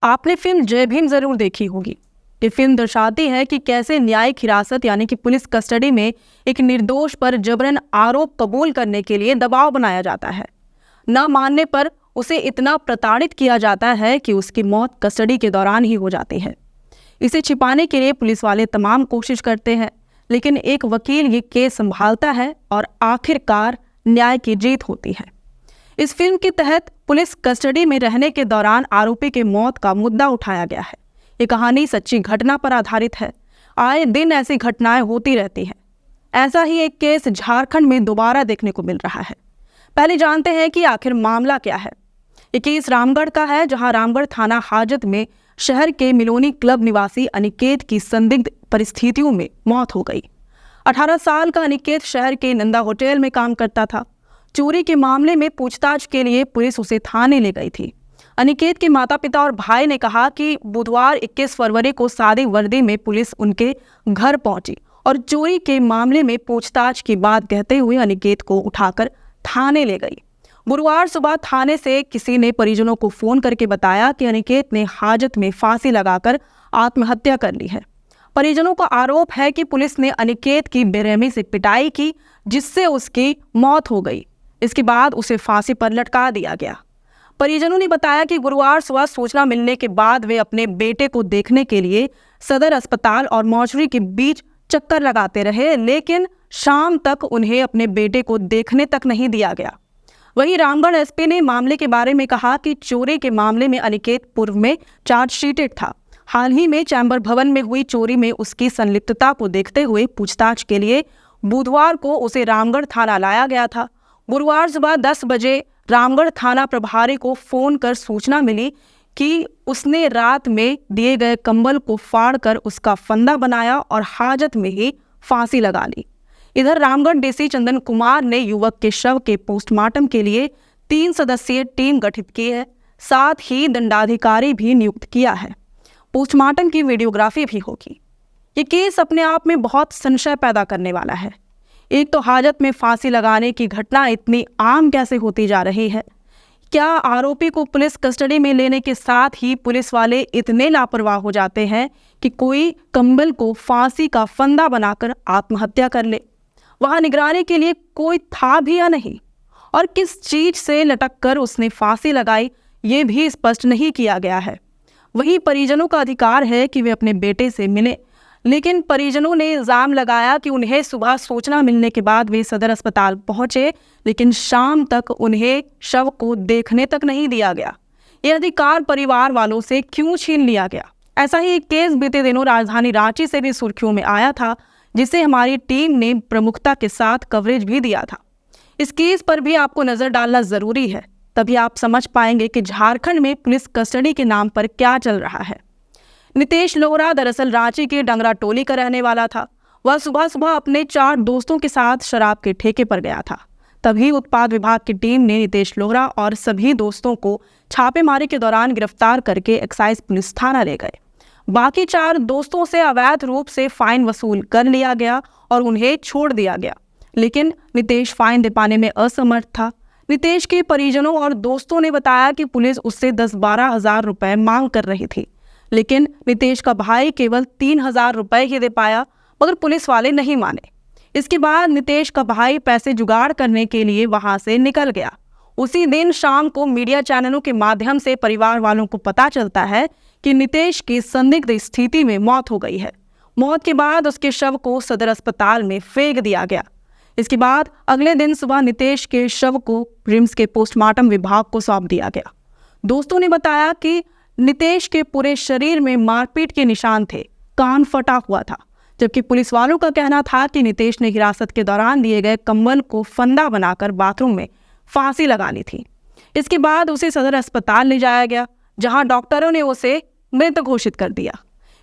आपने फिल्म जय भीम जरूर देखी होगी। ये फिल्म दर्शाती है कि कैसे न्यायिक हिरासत यानी कि पुलिस कस्टडी में एक निर्दोष पर जबरन आरोप कबूल करने के लिए दबाव बनाया जाता है। न मानने पर उसे इतना प्रताड़ित किया जाता है कि उसकी मौत कस्टडी के दौरान ही हो जाती है। इसे छिपाने के लिए पुलिस वाले तमाम कोशिश करते हैं, लेकिन एक वकील ये केस संभालता है और आखिरकार न्याय की जीत होती है। इस फिल्म के तहत पुलिस कस्टडी में रहने के दौरान आरोपी के मौत का मुद्दा उठाया गया है। ये कहानी सच्ची घटना पर आधारित है। आए दिन ऐसी घटनाएं होती रहती हैं। ऐसा ही एक केस झारखंड में दोबारा देखने को मिल रहा है। पहले जानते हैं कि आखिर मामला क्या है। ये केस रामगढ़ का है, जहां रामगढ़ थाना हाजत में शहर के मिलोनी क्लब निवासी अनिकेत की संदिग्ध परिस्थितियों में मौत हो गई। 18 साल का अनिकेत शहर के नंदा होटल में काम करता था। चोरी के मामले में पूछताछ के लिए पुलिस उसे थाने ले गई थी। अनिकेत के माता पिता और भाई ने कहा कि बुधवार 21 फरवरी को सादे वर्दी में पुलिस उनके घर पहुंची और चोरी के मामले में पूछताछ की बात कहते हुए अनिकेत को उठाकर थाने ले गई। गुरुवार सुबह थाने से किसी ने परिजनों को फोन करके बताया कि अनिकेत ने हाजत में फांसी लगाकर आत्महत्या कर ली है। परिजनों का आरोप है कि पुलिस ने अनिकेत की बेरहमी से पिटाई की, जिससे उसकी मौत हो गई। इसके बाद उसे फांसी पर लटका दिया गया। परिजनों ने बताया कि गुरुवार सुबह सूचना मिलने के बाद वे अपने बेटे को देखने के लिए सदर अस्पताल और मॉर्चरी के बीच चक्कर लगाते रहे, लेकिन शाम तक उन्हें अपने बेटे को देखने तक नहीं दिया गया। वहीं रामगढ़ एसपी ने मामले के बारे में कहा कि चोरी के मामले में अनिकेत पूर्व में चार्जशीटेड था। हाल ही में चैम्बर भवन में हुई चोरी में उसकी संलिप्तता को देखते हुए पूछताछ के लिए बुधवार को उसे रामगढ़ थाना लाया गया था। गुरुवार सुबह 10 बजे रामगढ़ थाना प्रभारी को फोन कर सूचना मिली कि उसने रात में दिए गए कंबल को फाड़कर उसका फंदा बनाया और हाजत में ही फांसी लगा ली। इधर रामगढ़ डीसी चंदन कुमार ने युवक के शव के पोस्टमार्टम के लिए 3 सदस्यीय टीम गठित की है। साथ ही दंडाधिकारी भी नियुक्त किया है। पोस्टमार्टम की वीडियोग्राफी भी होगी। ये केस अपने आप में बहुत संशय पैदा करने वाला है। एक तो हाजत में फांसी लगाने की घटना इतनी आम कैसे होती जा रही है? क्या आरोपी को पुलिस कस्टडी में लेने के साथ ही पुलिस वाले इतने लापरवाह हो जाते हैं कि कोई कंबल को फांसी का फंदा बनाकर आत्महत्या कर ले? वहां निगरानी के लिए कोई था भी या नहीं? और किस चीज से लटक कर उसने फांसी लगाई, ये भी स्पष्ट नहीं किया गया है। वहीं परिजनों का अधिकार है कि वे अपने बेटे से मिले, लेकिन परिजनों ने इल्जाम लगाया कि उन्हें सुबह सूचना मिलने के बाद वे सदर अस्पताल पहुंचे, लेकिन शाम तक उन्हें शव को देखने तक नहीं दिया गया। ये अधिकार परिवार वालों से क्यों छीन लिया गया? ऐसा ही एक केस बीते दिनों राजधानी रांची से भी सुर्खियों में आया था, जिसे हमारी टीम ने प्रमुखता के साथ कवरेज भी दिया था। इस केस पर भी आपको नजर डालना जरूरी है, तभी आप समझ पाएंगे कि झारखंड में पुलिस कस्टडी के नाम पर क्या चल रहा है। नितेश लोहरा दरअसल रांची के डंगरा टोली का रहने वाला था। वह सुबह सुबह अपने 4 दोस्तों के साथ शराब के ठेके पर गया था। तभी उत्पाद विभाग की टीम ने नितेश लोहरा और सभी दोस्तों को छापेमारी के दौरान गिरफ्तार करके एक्साइज पुलिस थाना ले गए। बाकी 4 दोस्तों से अवैध रूप से फाइन वसूल कर लिया गया और उन्हें छोड़ दिया गया, लेकिन नितेश फाइन दे पाने में असमर्थ था। नितेश के परिजनों और दोस्तों ने बताया कि पुलिस उससे 10-12 हजार रुपए मांग कर रही थी, लेकिन नितेश का भाई केवल 3,000 रुपए ही दे पाया, मगर पुलिस वाले नहीं माने। इसके बाद नितेश का भाई पैसे जुगाड़ करने के लिए वहां से निकल गया। उसी दिन शाम को मीडिया चैनलों के माध्यम से परिवार वालों को पता चलता है कि नितेश की संदिग्ध स्थिति में मौत हो गई है। मौत के बाद उसके शव को सदर अस्पताल में फेंक दिया गया। इसके बाद अगले दिन सुबह नितेश के शव को रिम्स के पोस्टमार्टम विभाग को सौंप दिया गया। दोस्तों ने बताया कि नितेश के पूरे शरीर में मारपीट के निशान थे, कान फटा हुआ था, जबकि पुलिस वालों का कहना था कि नितेश ने हिरासत के दौरान दिए गए कंबल को फंदा बनाकर बाथरूम में फांसी लगा ली थी। इसके बाद उसे सदर अस्पताल ले जाया गया, जहां डॉक्टरों ने उसे मृत घोषित कर दिया।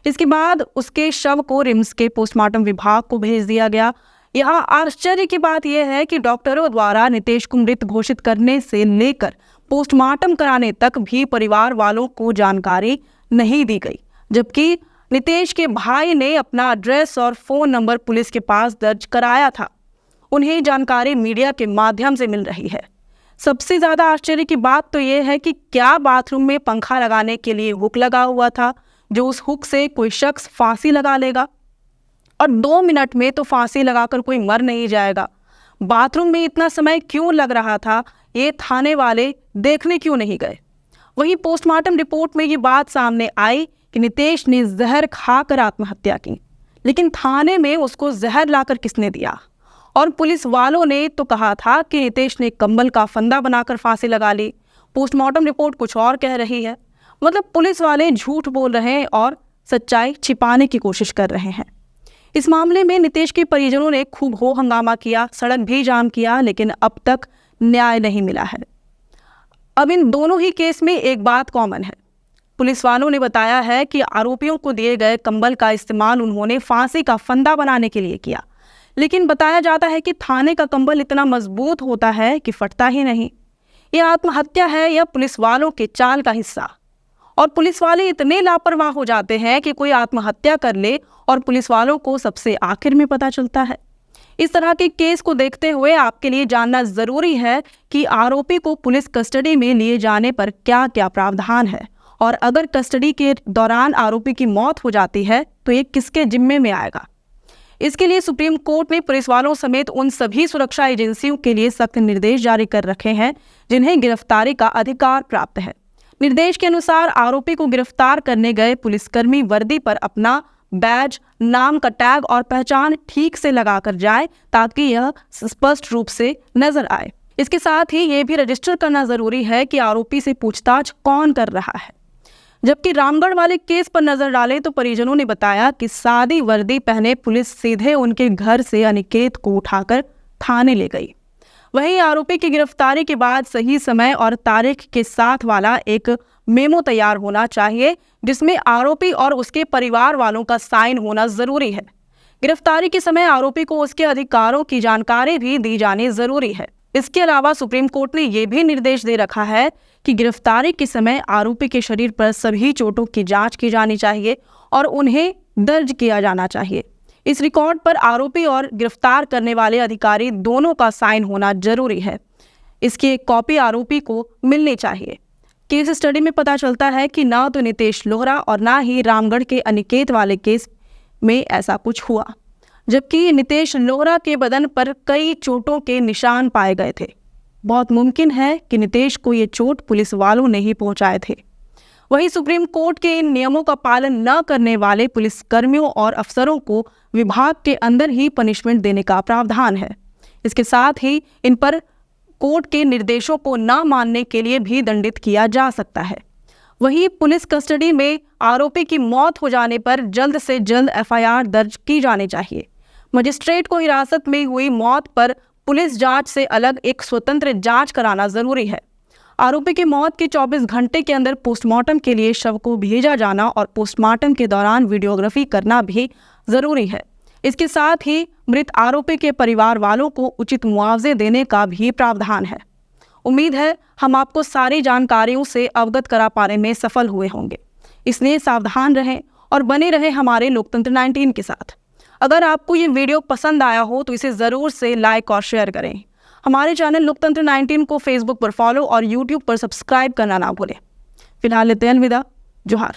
इसके बाद उसके शव को रिम्स के पोस्टमार्टम विभाग को भेज दिया गया। यहाँ आश्चर्य की बात यह है कि डॉक्टरों द्वारा नितेश को मृत घोषित करने से लेकर पोस्टमार्टम कराने तक भी परिवार वालों को जानकारी नहीं दी गई, जबकि नितेश के भाई ने अपना एड्रेस और फोन नंबर पुलिस के पास दर्ज कराया था। उन्हें जानकारी मीडिया के माध्यम से मिल रही है। सबसे ज़्यादा आश्चर्य की बात तो ये है कि क्या बाथरूम में पंखा लगाने के लिए हुक लगा हुआ था, जो उस हुक से कोई शख्स फांसी लगा लेगा? और 2 मिनट में तो फांसी लगाकर कोई मर नहीं जाएगा। बाथरूम में इतना समय क्यों लग रहा था, ये थाने वाले देखने क्यों नहीं गए? वहीं पोस्टमार्टम रिपोर्ट में ये बात सामने आई कि नितेश ने जहर खाकर आत्महत्या की, लेकिन थाने में उसको जहर लाकर किसने दिया? और पुलिस वालों ने तो कहा था कि नितेश ने कंबल का फंदा बनाकर फांसी लगा ली। पोस्टमार्टम रिपोर्ट कुछ और कह रही है। मतलब पुलिस वाले झूठ बोल रहे हैं और सच्चाई छिपाने की कोशिश कर रहे हैं। इस मामले में नितेश के परिजनों ने खूब हो हंगामा किया, सड़क भी जाम किया, लेकिन अब तक न्याय नहीं मिला है। अब इन दोनों ही केस में एक बात कॉमन है। पुलिस वालों ने बताया है कि आरोपियों को दिए गए कंबल का इस्तेमाल उन्होंने फांसी का फंदा बनाने के लिए किया, लेकिन बताया जाता है कि थाने का कंबल इतना मजबूत होता है कि फटता ही नहीं। ये आत्महत्या है या पुलिस वालों के चाल का हिस्सा? और पुलिस वाले इतने लापरवाह हो जाते हैं कि कोई आत्महत्या कर ले और पुलिस वालों को सबसे आखिर में पता चलता है। इस तरह के केस को देखते हुए आपके लिए जानना जरूरी है कि आरोपी को पुलिस कस्टडी में लिए जाने पर क्या क्या प्रावधान है, और अगर कस्टडी के दौरान आरोपी की मौत हो जाती है तो ये किसके जिम्मे में आएगा। इसके लिए सुप्रीम कोर्ट ने पुलिस वालों समेत उन सभी सुरक्षा एजेंसियों के लिए सख्त निर्देश जारी कर रखे हैं जिन्हें गिरफ्तारी का अधिकार प्राप्त है। निर्देश के अनुसार आरोपी को गिरफ्तार करने गए पुलिसकर्मी वर्दी पर अपना बैज, नाम का टैग और पहचान ठीक से लगाकर जाए ताकि यह स्पष्ट रूप से नजर आए। इसके साथ ही ये भी रजिस्टर करना जरूरी है कि आरोपी से पूछताछ कौन कर रहा है। जबकि रामगढ़ वाले केस पर नजर डालें तो परिजनों ने बताया कि सादी वर्दी पहने पुलिस सीधे उनके घर से अनिकेत को उठाकर थाने ले गई। वहीं आरोपी की गिरफ्तारी के बाद सही समय और तारीख के साथ वाला एक मेमो तैयार होना चाहिए जिसमें आरोपी और उसके परिवार वालों का साइन होना जरूरी है। गिरफ्तारी के समय आरोपी को उसके अधिकारों की जानकारी भी दी जानी जरूरी है। इसके अलावा सुप्रीम कोर्ट ने यह भी निर्देश दे रखा है कि गिरफ्तारी के समय आरोपी के शरीर पर सभी चोटों की जांच की जानी चाहिए और उन्हें दर्ज किया जाना चाहिए। इस रिकॉर्ड पर आरोपी और गिरफ्तार करने वाले अधिकारी दोनों का साइन होना जरूरी है। इसकी एक कॉपी आरोपी को मिलनी चाहिए। केस स्टडी में पता चलता है कि ना तो नितेश लोहरा और ना ही रामगढ़ के अनिकेत वाले केस में ऐसा कुछ हुआ, जबकि नितेश लोहरा के बदन पर कई चोटों के निशान पाए गए थे। बहुत मुमकिन है कि नितेश को ये चोट पुलिस वालों ने ही पहुंचाए थे। वहीं सुप्रीम कोर्ट के इन नियमों का पालन न करने वाले पुलिस कर्मियों और अफसरों को विभाग के अंदर ही पनिशमेंट देने का प्रावधान है। इसके साथ ही इन पर कोर्ट के निर्देशों को न मानने के लिए भी दंडित किया जा सकता है। वहीं पुलिस कस्टडी में आरोपी की मौत हो जाने पर जल्द से जल्द एफआईआर दर्ज की जानी चाहिए। मजिस्ट्रेट को हिरासत में हुई मौत पर पुलिस जांच से अलग एक स्वतंत्र जांच कराना जरूरी है। आरोपी की मौत के 24 घंटे के अंदर पोस्टमार्टम के लिए शव को भेजा जाना और पोस्टमार्टम के दौरान वीडियोग्राफी करना भी जरूरी है। इसके साथ ही मृत आरोपी के परिवार वालों को उचित मुआवजे देने का भी प्रावधान है। उम्मीद है हम आपको सारी जानकारियों से अवगत करा पाने में सफल हुए होंगे। इसलिए सावधान रहें और बने रहें हमारे लोकतंत्र 19 के साथ। अगर आपको ये वीडियो पसंद आया हो तो इसे ज़रूर से लाइक और शेयर करें। हमारे चैनल लोकतंत्र 19 को फेसबुक पर फॉलो और यूट्यूब पर सब्सक्राइब करना ना भूलें। फिलहाल लेते हैं अलविदा। जोहार।